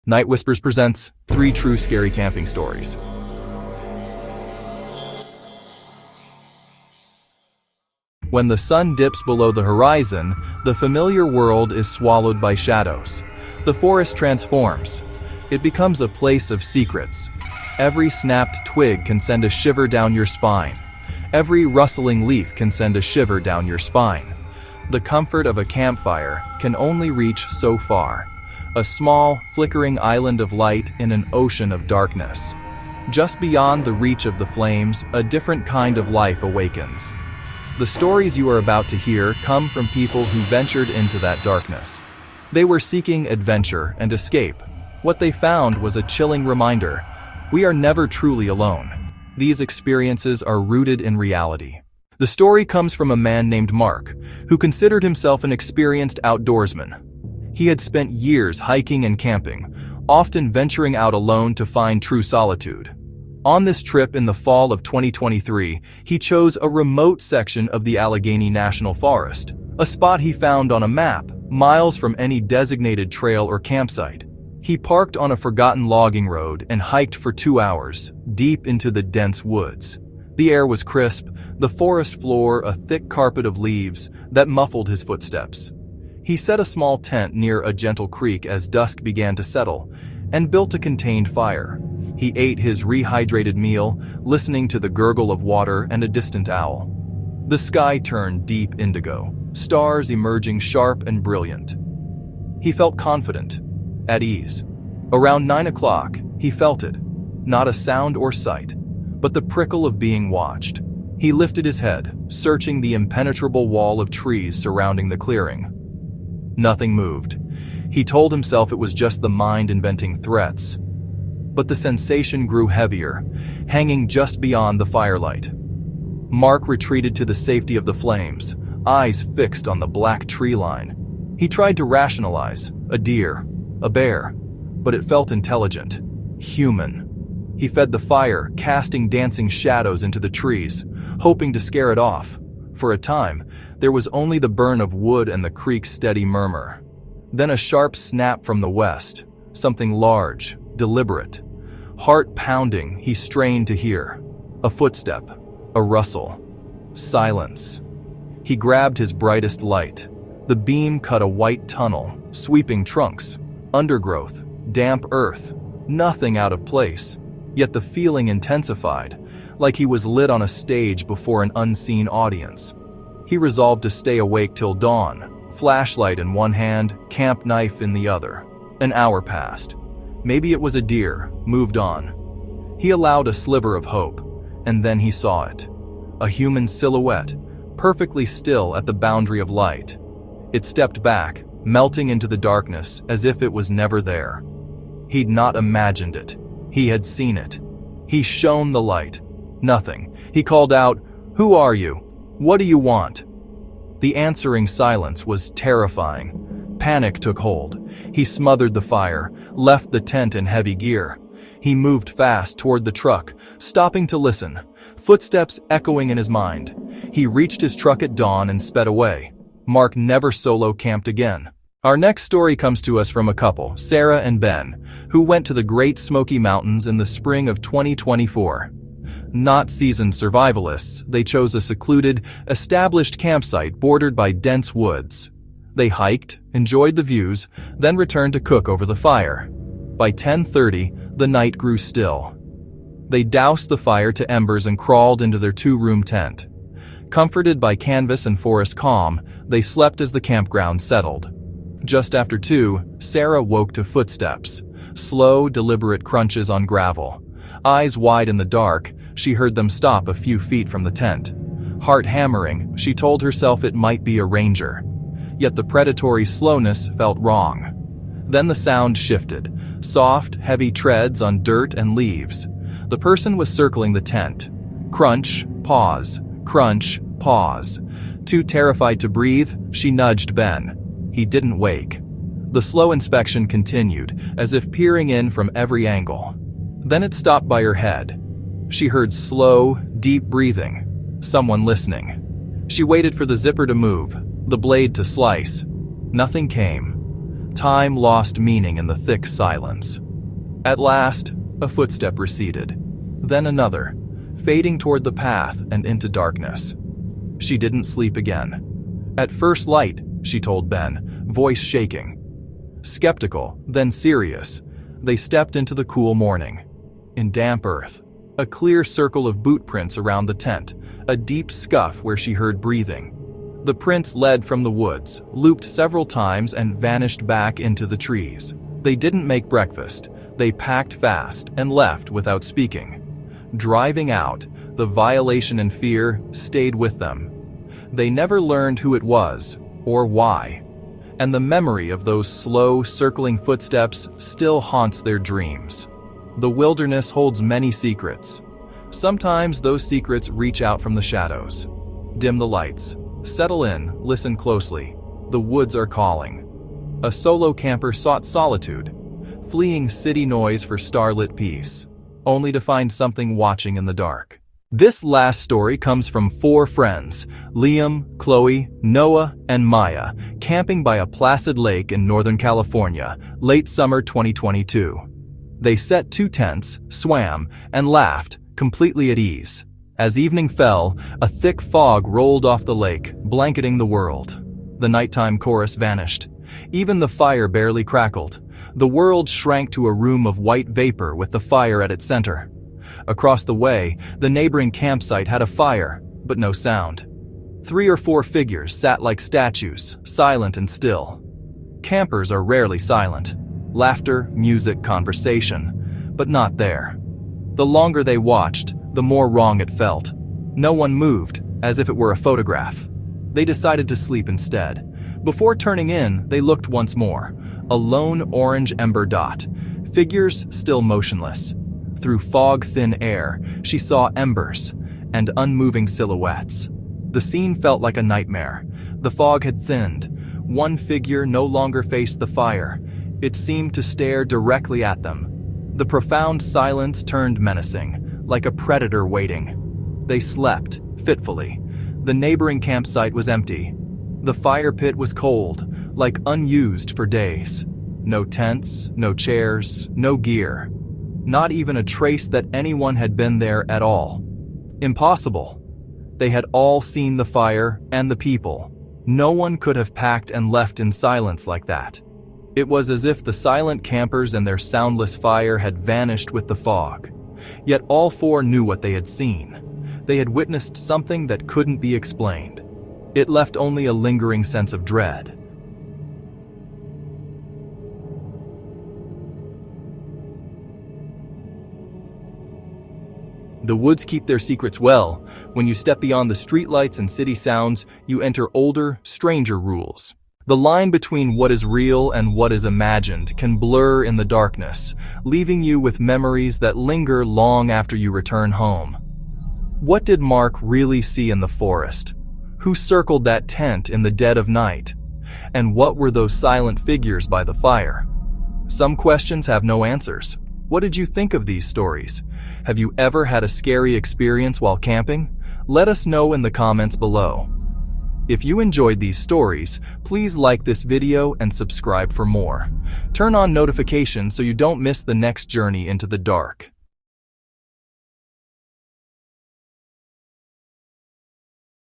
Night Whispers presents 3 true scary camping stories. When the sun dips below the horizon, the familiar world is swallowed by shadows. The forest transforms. It becomes a place of secrets. Every snapped twig can send a shiver down your spine. Every rustling leaf can send a shiver down your spine. The comfort of a campfire can only reach so far. A small, flickering island of light in an ocean of darkness. Just beyond the reach of the flames, a different kind of life awakens. The stories you are about to hear come from people who ventured into that darkness. They were seeking adventure and escape. What they found was a chilling reminder: we are never truly alone. These experiences are rooted in reality. The story comes from a man named Mark, who considered himself an experienced outdoorsman. He had spent years hiking and camping, often venturing out alone to find true solitude. On this trip in the fall of 2023, he chose a remote section of the Allegheny National Forest, a spot he found on a map, miles from any designated trail or campsite. He parked on a forgotten logging road and hiked for 2 hours, deep into the dense woods. The air was crisp, the forest floor a thick carpet of leaves that muffled his footsteps. He set a small tent near a gentle creek as dusk began to settle, and built a contained fire. He ate his rehydrated meal, listening to the gurgle of water and a distant owl. The sky turned deep indigo, stars emerging sharp and brilliant. He felt confident, at ease. Around 9 o'clock, he felt it. Not a sound or sight, but the prickle of being watched. He lifted his head, searching the impenetrable wall of trees surrounding the clearing. Nothing moved. He told himself it was just the mind inventing threats. But the sensation grew heavier, hanging just beyond the firelight. Mark retreated to the safety of the flames, eyes fixed on the black tree line. He tried to rationalize: a deer, a bear, but it felt intelligent, human. He fed the fire, casting dancing shadows into the trees, hoping to scare it off. For a time, there was only the burn of wood and the creek's steady murmur. Then a sharp snap from the west, something large, deliberate. Heart pounding, he strained to hear. A footstep, a rustle, silence. He grabbed his brightest light. The beam cut a white tunnel, sweeping trunks, undergrowth, damp earth, nothing out of place. Yet the feeling intensified, like he was lit on a stage before an unseen audience. He resolved to stay awake till dawn, flashlight in one hand, camp knife in the other. An hour passed. Maybe it was a deer, moved on. He allowed a sliver of hope, and then he saw it. A human silhouette, perfectly still at the boundary of light. It stepped back, melting into the darkness as if it was never there. He'd not imagined it. He had seen it. He shone the light. Nothing. He called out, "Who are you? What do you want?" The answering silence was terrifying. Panic took hold. He smothered the fire, left the tent in heavy gear. He moved fast toward the truck, stopping to listen, footsteps echoing in his mind. He reached his truck at dawn and sped away. Mark never solo camped again. Our next story comes to us from a couple, Sarah and Ben, who went to the Great Smoky Mountains in the spring of 2024. Not seasoned survivalists, they chose a secluded, established campsite bordered by dense woods. They hiked, enjoyed the views, then returned to cook over the fire. By 10:30, the night grew still. They doused the fire to embers and crawled into their 2-room tent. Comforted by canvas and forest calm, they slept as the campground settled. Just after 2, Sarah woke to footsteps, slow, deliberate crunches on gravel. Eyes wide in the dark, she heard them stop a few feet from the tent. Heart hammering, she told herself it might be a ranger. Yet the predatory slowness felt wrong. Then the sound shifted, soft, heavy treads on dirt and leaves. The person was circling the tent. Crunch, pause, crunch, pause. Too terrified to breathe, she nudged Ben. He didn't wake. The slow inspection continued, as if peering in from every angle. Then it stopped by her head. She heard slow, deep breathing. Someone listening. She waited for the zipper to move, the blade to slice. Nothing came. Time lost meaning in the thick silence. At last, a footstep receded, then another, fading toward the path and into darkness. She didn't sleep again. At first light, she told Ben, voice shaking. Skeptical, then serious, they stepped into the cool morning. In damp earth, a clear circle of boot prints around the tent, a deep scuff where she heard breathing. The prints led from the woods, looped several times and vanished back into the trees. They didn't make breakfast. They packed fast and left without speaking. Driving out, the violation and fear stayed with them. They never learned who it was or why. And the memory of those slow, circling footsteps still haunts their dreams. The wilderness holds many secrets. Sometimes those secrets reach out from the shadows. Dim the lights. Settle in, listen closely. The woods are calling. A solo camper sought solitude, fleeing city noise for starlit peace, only to find something watching in the dark. This last story comes from 4 friends, Liam, Chloe, Noah, and Maya, camping by a placid lake in Northern California, late summer 2022. They set 2 tents, swam, and laughed, completely at ease. As evening fell, a thick fog rolled off the lake, blanketing the world. The nighttime chorus vanished. Even the fire barely crackled. The world shrank to a room of white vapor with the fire at its center. Across the way, the neighboring campsite had a fire, but no sound. 3 or 4 figures sat like statues, silent and still. Campers are rarely silent. Laughter, music, conversation, but not there. The longer they watched, the more wrong it felt. No one moved, as if it were a photograph. They decided to sleep instead. Before turning in, they looked once more. A lone orange ember dot. Figures still motionless. Through fog-thin air, she saw embers and unmoving silhouettes. The scene felt like a nightmare. The fog had thinned. One figure no longer faced the fire. It seemed to stare directly at them. The profound silence turned menacing, like a predator waiting. They slept, fitfully. The neighboring campsite was empty. The fire pit was cold, like unused for days. No tents, no chairs, no gear. Not even a trace that anyone had been there at all. Impossible. They had all seen the fire and the people. No one could have packed and left in silence like that. It was as if the silent campers and their soundless fire had vanished with the fog. Yet all 4 knew what they had seen. They had witnessed something that couldn't be explained. It left only a lingering sense of dread. The woods keep their secrets well. When you step beyond the streetlights and city sounds, you enter older, stranger rules. The line between what is real and what is imagined can blur in the darkness, leaving you with memories that linger long after you return home. What did Mark really see in the forest? Who circled that tent in the dead of night? And what were those silent figures by the fire? Some questions have no answers. What did you think of these stories? Have you ever had a scary experience while camping? Let us know in the comments below. If you enjoyed these stories, please like this video and subscribe for more. Turn on notifications so you don't miss the next journey into the dark.